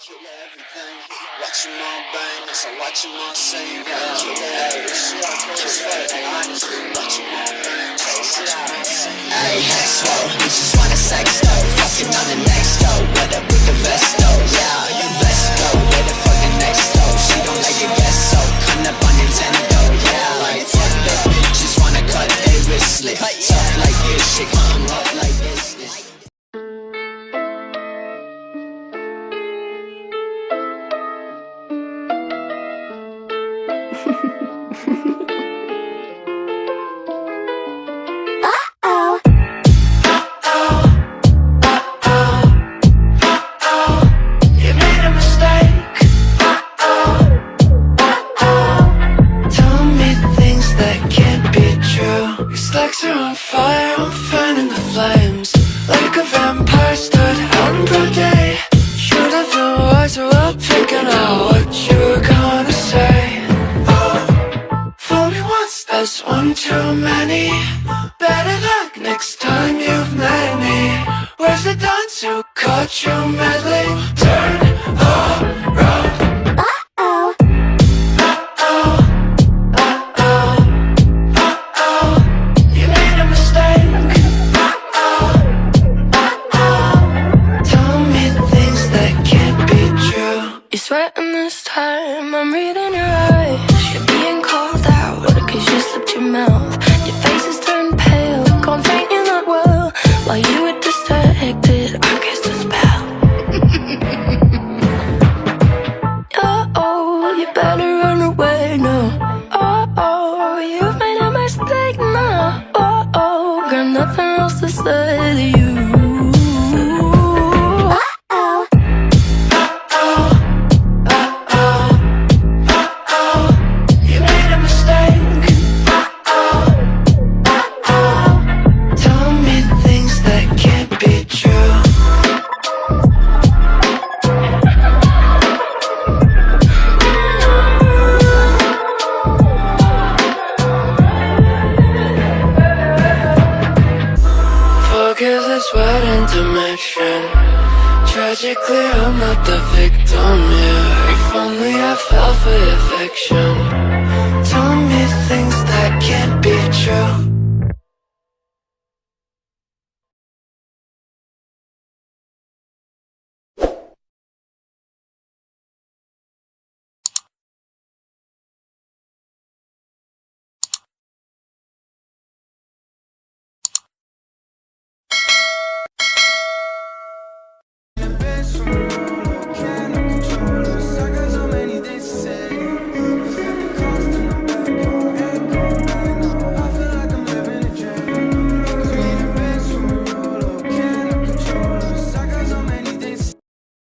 Kill everything. Watch them all bang, as I watch them all sing. Kill everything. Just fucking honestly. Watch them all bang, as I watch them all sing. Hey, Hexo, we just wanna sex though. Fucking on the next though. What up with the vest though? Yeah, you best go. Where the fucking next though? She don't like your guess so. Come up on Nintendo. Yeah, like fuck the bitch. Just wanna cut a wrist slit. Tough like this shit. Come up like this. Legs are on fire, I'm fanning the flames. Like a vampire stood out in broad day. Should have been wiser while picking out what you were gonna say. Oh, fool me once, that's one too many. Better luck next time you've met me. Where's the dance who caught you meddling? Turn around. Sweating this time, I'm reading your eyes. You're being called out, cause you slipped your mouth. Your face has turned pale, gone faint in that well. While you were distracted, I cast a spell. Oh, you better run away now. Oh, you've made a mistake now. Oh, got nothing else to say to you. Cause it's wet intermission. Tragically, I'm not the victim here. If only I fell for your fiction. Tell me things that can't be true.